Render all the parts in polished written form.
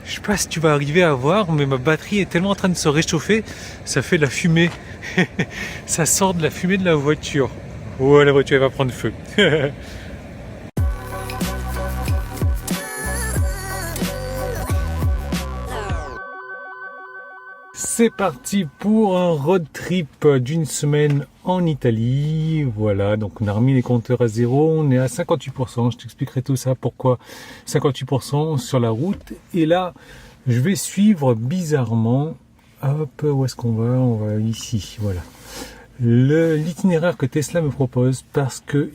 Je sais pas si tu vas arriver à voir, mais ma batterie est tellement en train de se réchauffer, ça fait de la fumée. Ça sort de la fumée de la voiture. Oh, la voiture elle va prendre feu. C'est parti pour un road trip d'une semaine en Italie. Voilà, donc on a remis les compteurs à zéro, on est à 58%. Je t'expliquerai tout ça, pourquoi 58% sur la route. Et là, je vais suivre bizarrement, hop, où est-ce qu'on va? On va ici, voilà. L'itinéraire que Tesla me propose parce que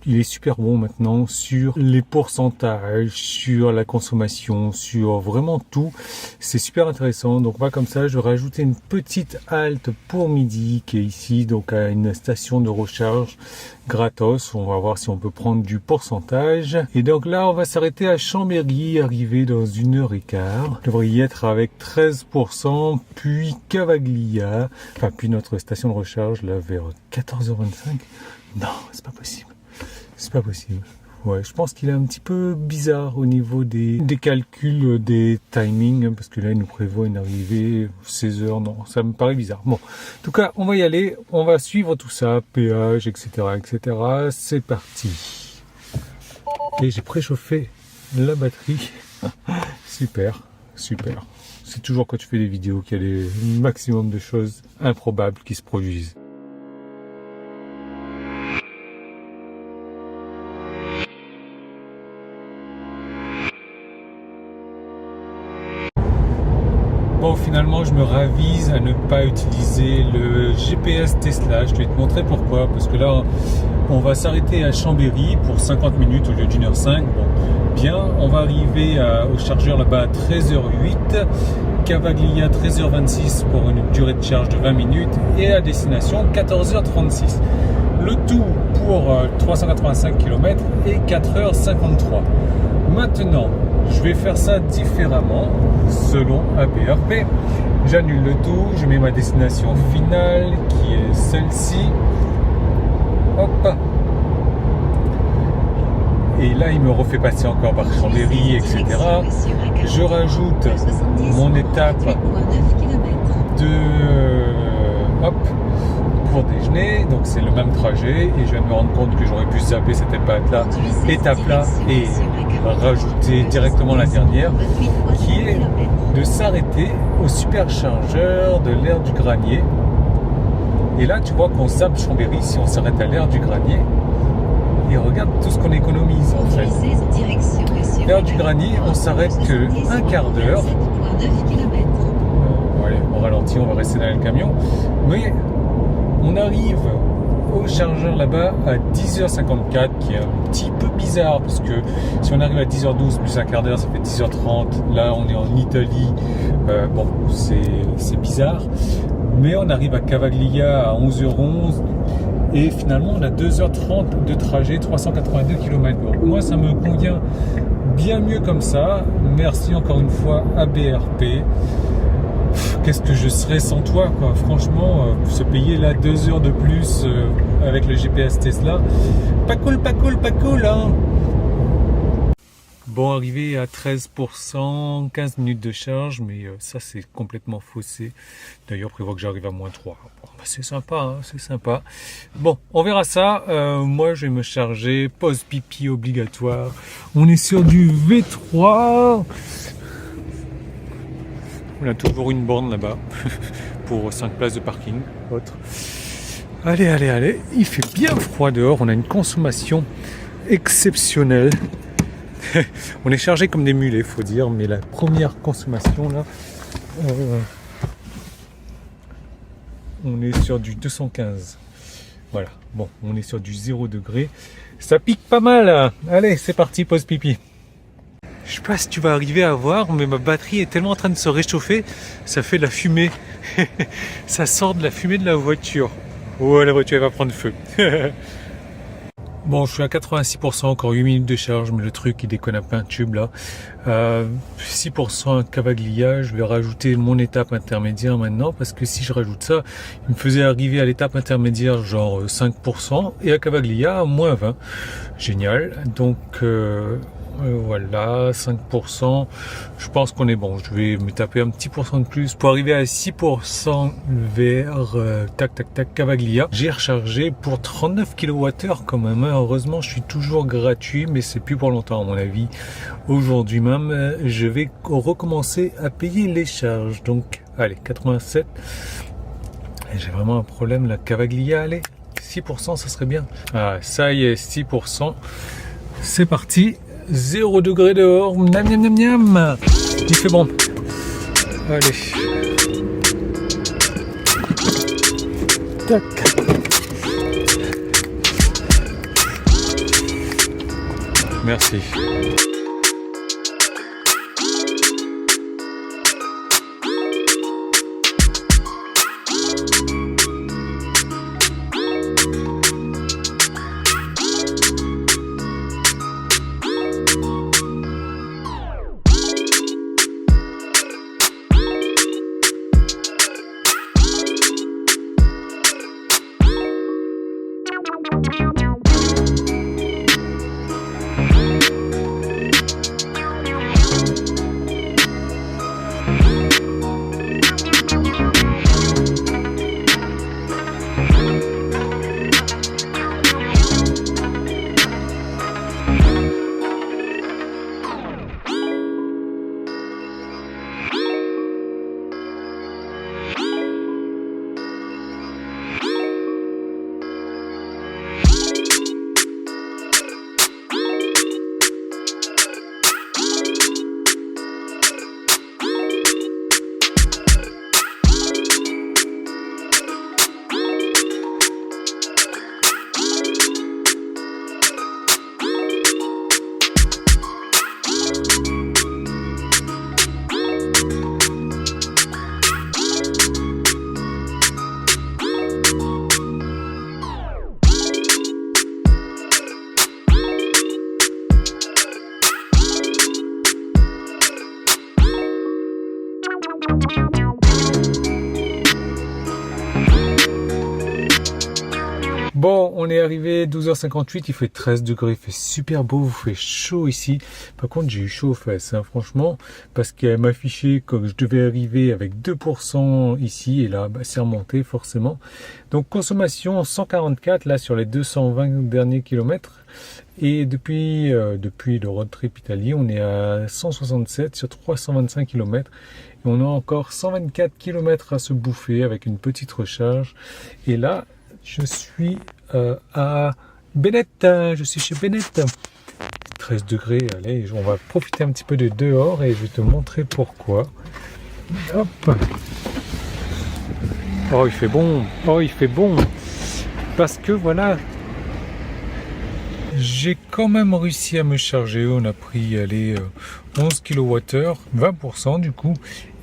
il est super bon maintenant sur les pourcentages, sur la consommation, sur vraiment tout. C'est super intéressant. Donc moi comme ça, je vais rajouter une petite halte pour midi qui est ici, donc à une station de recharge gratos. On va voir si on peut prendre du pourcentage. Et donc là, on va s'arrêter à Chambéry, arriver dans 1h15. Je devrais y être avec 13%, puis Cavaglia, puis notre station de recharge là vers 14h25. Non, c'est pas possible. C'est pas possible. Ouais, je pense qu'il est un petit peu bizarre au niveau des calculs, des timings, parce que là, il nous prévoit une arrivée 16h. Non, ça me paraît bizarre. Bon, en tout cas, on va y aller. On va suivre tout ça, péage, etc., etc. C'est parti. Et j'ai préchauffé la batterie. Super, super. C'est toujours quand tu fais des vidéos qu'il y a des maximum de choses improbables qui se produisent. Bon, finalement, je me ravise à ne pas utiliser le GPS Tesla. Je vais te montrer pourquoi. Parce que là, on va s'arrêter à Chambéry pour 50 minutes au lieu d'1h05. Bon, bien, on va arriver au chargeur là-bas à 13h08. Cavaglia 13h26 pour une durée de charge de 20 minutes. Et à destination 14h36. Le tout pour 385 km et 4h53. Maintenant, je vais faire ça différemment selon ABRP. J'annule le tout, je mets ma destination finale qui est celle-ci. Hop. Et là, il me refait passer encore par Chambéry, etc. Je rajoute mon étape de hop pour déjeuner, donc c'est le même trajet et je viens de me rendre compte que j'aurais pu zapper cette étape-là et rajouter directement la dernière qui est de s'arrêter au superchargeur de l'aire du Granier. Et là tu vois qu'on zappe Chambéry si on s'arrête à l'aire du Granier et regarde tout ce qu'on économise en fait. L'aire du Granier, on s'arrête que un quart d'heure. Allez, on ralentit, on va rester dans le camion, mais on arrive au chargeur là-bas à 10h54, qui est un petit peu bizarre parce que si on arrive à 10h12 plus un quart d'heure, ça fait 10h30. Là, on est en Italie. Bon, c'est bizarre. Mais on arrive à Cavaglia à 11h11 et finalement, on a 2h30 de trajet, 382 km. Donc, moi, ça me convient bien mieux comme ça. Merci encore une fois à BRP. Qu'est-ce que je serais sans toi, quoi. Franchement, se payer là 2 heures de plus avec le GPS Tesla, pas cool, pas cool, pas cool, hein. Bon, arrivé à 13%, 15 minutes de charge, mais ça c'est complètement faussé. D'ailleurs, prévoit que j'arrive à -3. Bon, c'est sympa, hein, c'est sympa. Bon, on verra ça. Moi, je vais me charger. Pause pipi obligatoire. On est sur du V3. On a toujours une borne là-bas pour 5 places de parking. Autre. Allez, allez, allez. Il fait bien froid dehors. On a une consommation exceptionnelle. On est chargé comme des mulets, faut dire. Mais la première consommation là, on est sur du 215. Voilà. Bon, on est sur du 0 degré. Ça pique pas mal, hein. Allez, c'est parti, pause pipi. Je sais pas si tu vas arriver à voir, mais ma batterie est tellement en train de se réchauffer, ça fait de la fumée. Ça sort de la fumée de la voiture. Oh, la voiture elle va prendre feu. Bon, je suis à 86%, encore 8 minutes de charge, mais le truc il déconne à plein tube là. 6% à Cavaglia, je vais rajouter mon étape intermédiaire maintenant, parce que si je rajoute ça, il me faisait arriver à l'étape intermédiaire genre 5%, et à Cavaglia à -20. Génial, donc Voilà, 5%. Je pense qu'on est bon. Je vais me taper un petit pourcent de plus pour arriver à 6% vers tac tac tac Cavaglia. J'ai rechargé pour 39 kWh quand même. Heureusement, je suis toujours gratuit, mais c'est plus pour longtemps à mon avis. Aujourd'hui même, je vais recommencer à payer les charges. Donc, allez, 87. J'ai vraiment un problème, la Cavaglia, allez, 6%, ça serait bien. Ah, ça y est, 6%. C'est parti. 0 degré dehors, miam miam miam miam. Il fait bon. Allez. Tac. Merci. Bon, on est arrivé 12h58, il fait 13 degrés, il fait super beau, il fait chaud ici. Par contre, j'ai eu chaud aux fesses, hein, franchement, parce qu'elle m'affichait que je devais arriver avec 2% ici, et là, bah, c'est remonté forcément. Donc, consommation 144, là, sur les 220 derniers kilomètres. Et depuis le road trip Italie, on est à 167 sur 325 km. Et on a encore 124 km à se bouffer avec une petite recharge. Et là, je suis à Bennett, je suis chez Bennett. 13 degrés, allez, on va profiter un petit peu de dehors et je vais te montrer pourquoi. Hop. Oh, il fait bon, oh, il fait bon. Parce que voilà, j'ai quand même réussi à me charger. On a pris, allez, 11 kWh, 20% du coup.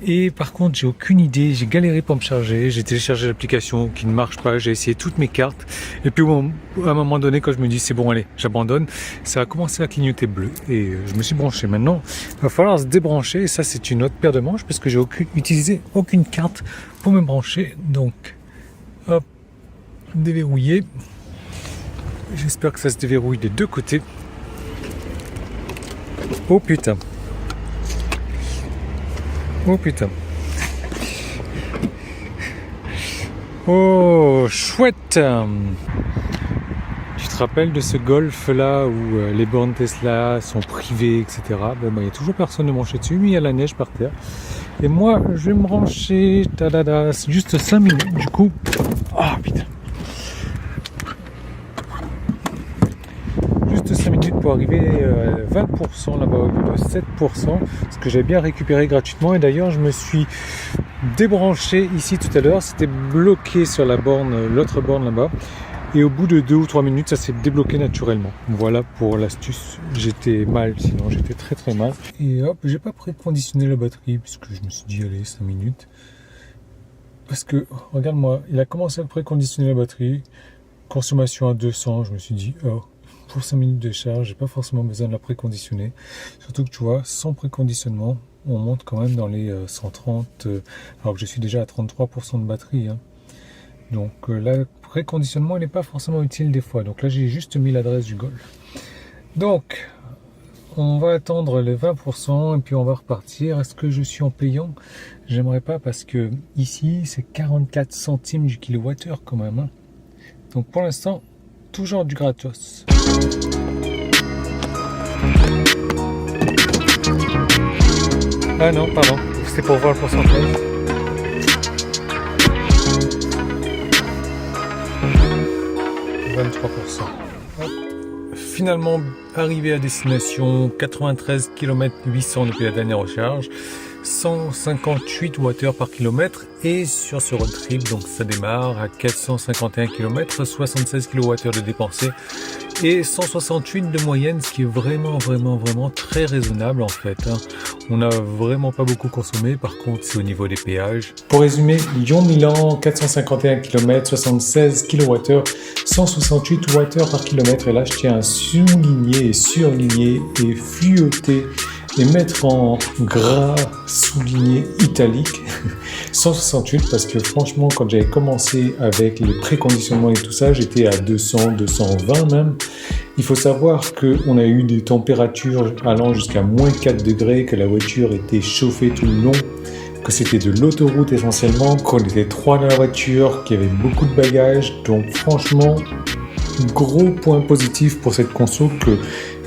Et par contre, j'ai aucune idée. J'ai galéré pour me charger. J'ai téléchargé l'application qui ne marche pas. J'ai essayé toutes mes cartes. Et puis, bon, à un moment donné, quand je me dis c'est bon, allez, j'abandonne, ça a commencé à clignoter bleu. Et je me suis branché. Maintenant, il va falloir se débrancher. Et ça, c'est une autre paire de manches parce que j'ai utilisé aucune carte pour me brancher. Donc, hop, déverrouiller. J'espère que ça se déverrouille des deux côtés. Oh putain. Oh putain. Oh, chouette. Tu te rappelles de ce golf là où les bornes Tesla sont privées, etc. Ben, il n'y a toujours personne de brancher dessus, mais il y a la neige par terre. Et moi, je vais me brancher. Tadada, c'est juste 5 minutes du coup. Ah putain. Juste 5 minutes pour arriver à 20% là-bas au lieu de 7%, ce que j'ai bien récupéré gratuitement. Et d'ailleurs, je me suis débranché ici tout à l'heure. C'était bloqué sur la borne, l'autre borne là-bas. Et au bout de 2 ou 3 minutes, ça s'est débloqué naturellement. Voilà pour l'astuce. J'étais mal, sinon j'étais très très mal. Et hop, j'ai pas préconditionné la batterie puisque je me suis dit allez 5 minutes. Parce que, regarde-moi, il a commencé à préconditionner la batterie. Consommation à 200, je me suis dit, oh, pour 5 minutes de charge, j'ai pas forcément besoin de la préconditionner. Surtout que tu vois, sans préconditionnement, on monte quand même dans les 130, alors que je suis déjà à 33% de batterie. Hein. Donc le préconditionnement, il n'est pas forcément utile des fois. Donc là, j'ai juste mis l'adresse du Golf. Donc, on va attendre les 20% et puis on va repartir. Est-ce que je suis en payant? J'aimerais pas parce que ici c'est 44 centimes du kilowattheure quand même. Hein. Donc pour l'instant, toujours du gratos. Ah non, pardon, c'est pour voir le pourcentage. Finalement arrivé à destination, 93 km 800 depuis la dernière recharge, 158 Wh par kilomètre et sur ce road trip, donc ça démarre à 451 km, 76 kWh de dépensés et 168 de moyenne, ce qui est vraiment très raisonnable en fait. Hein. On n'a vraiment pas beaucoup consommé, par contre c'est au niveau des péages. Pour résumer, Lyon-Milan, 451 km, 76 kWh, 168 Wh par kilomètre. Et là je tiens à souligner et surligner et fluoter et mettre en gras souligné italique 168 parce que franchement quand j'avais commencé avec les préconditionnements et tout ça, j'étais à 200, 220 même. Il faut savoir qu'on a eu des températures allant jusqu'à moins 4 degrés, que la voiture était chauffée tout le long, que c'était de l'autoroute essentiellement, qu'on était 3 dans la voiture, qu'il y avait beaucoup de bagages. Donc franchement, gros point positif pour cette conso que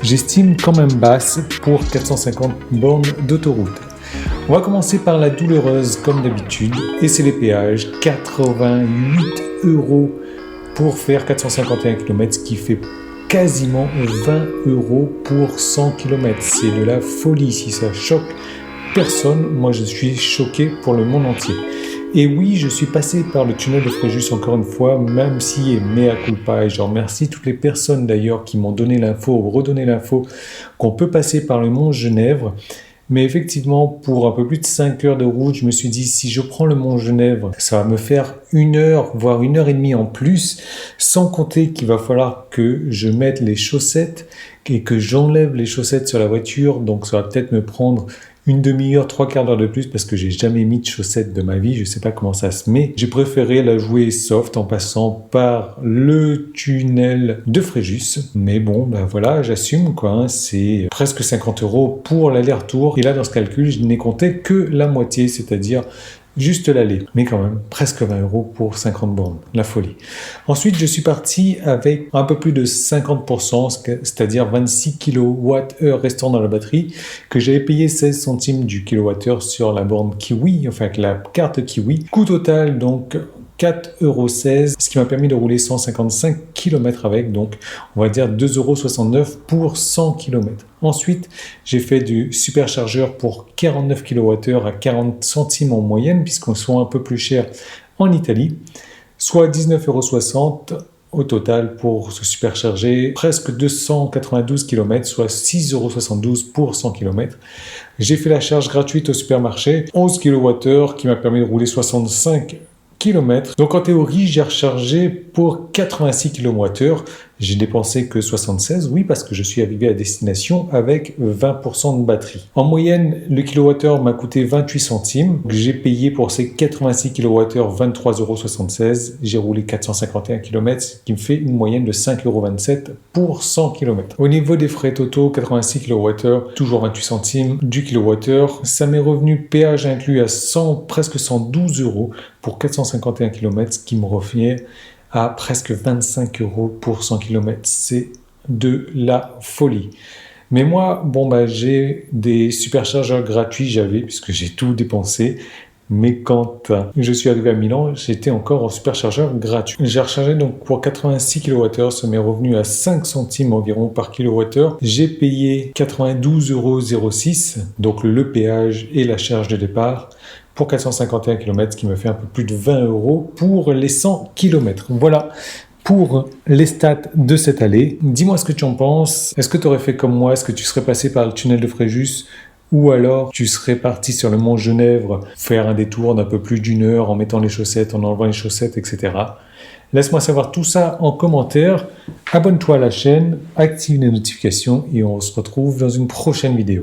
j'estime quand même basse pour 450 bornes d'autoroute. On va commencer par la douloureuse comme d'habitude et c'est les péages. 88 € pour faire 451 km, ce qui fait quasiment 20 € pour 100 km. C'est de la folie. Si ça choque personne, moi je suis choqué pour le monde entier. Et oui, je suis passé par le tunnel de Fréjus encore une fois, même si mea culpa, et je remercie toutes les personnes d'ailleurs qui m'ont donné l'info ou redonné l'info qu'on peut passer par le mont Genèvre. Mais effectivement, pour un peu plus de 5 heures de route, je me suis dit, si je prends le mont Genèvre, ça va me faire 1 heure, voire 1 heure et demie en plus, sans compter qu'il va falloir que je mette les chaussettes et que j'enlève les chaussettes sur la voiture. Donc ça va peut-être me prendre une demi-heure, 3/4 d'heure de plus parce que j'ai jamais mis de chaussettes de ma vie. Je sais pas comment ça se met. J'ai préféré la jouer soft en passant par le tunnel de Fréjus. Mais bon, ben voilà, j'assume quoi. Hein. C'est presque 50 € pour l'aller-retour. Et là, dans ce calcul, je n'ai compté que la moitié, c'est-à-dire juste l'aller, mais quand même presque 20 € pour 50 bornes, la folie. Ensuite, je suis parti avec un peu plus de 50%, c'est-à-dire 26 kWh restants dans la batterie, que j'avais payé 16 centimes du kilowattheure sur la borne Kiwi, enfin avec la carte Kiwi. Coût total donc 4,16 €, ce qui m'a permis de rouler 155 km avec, donc on va dire 2,69 € pour 100 km. Ensuite, j'ai fait du superchargeur pour 49 kWh à 40 centimes en moyenne, puisqu'on soit un peu plus cher en Italie, soit 19,60 € au total pour se supercharger, presque 292 km, soit 6,72 € pour 100 km. J'ai fait la charge gratuite au supermarché, 11 kWh qui m'a permis de rouler 65 km. Donc en théorie, j'ai rechargé pour 86 kWh. J'ai dépensé que 76, oui, parce que je suis arrivé à destination avec 20% de batterie. En moyenne, le kilowattheure m'a coûté 28 centimes. J'ai payé pour ces 86 kWh 23,76 €. J'ai roulé 451 km, ce qui me fait une moyenne de 5,27 € pour 100 km. Au niveau des frais totaux, 86 kWh, toujours 28 centimes du kilowattheure. Ça m'est revenu péage inclus à presque 112 € pour 451 km, ce qui me revient à presque 25 € pour 100 km. C'est de la folie. Mais moi, j'ai des superchargeurs gratuits, puisque j'ai tout dépensé. Mais quand je suis arrivé à Milan, j'étais encore en superchargeur gratuit. J'ai rechargé donc pour 86 kWh, ça m'est revenu à 5 centimes environ par kilowattheure. J'ai payé 92,06 €, donc le péage et la charge de départ, pour 451 km, ce qui me fait un peu plus de 20 € pour les 100 km. Voilà pour les stats de cette allée. Dis-moi ce que tu en penses. Est-ce que tu aurais fait comme moi? Est-ce que tu serais passé par le tunnel de Fréjus? Ou alors tu serais parti sur le mont Genèvre, faire un détour d'un peu plus d'1 heure en mettant les chaussettes, en enlevant les chaussettes, etc. Laisse-moi savoir tout ça en commentaire. Abonne-toi à la chaîne, active les notifications et on se retrouve dans une prochaine vidéo.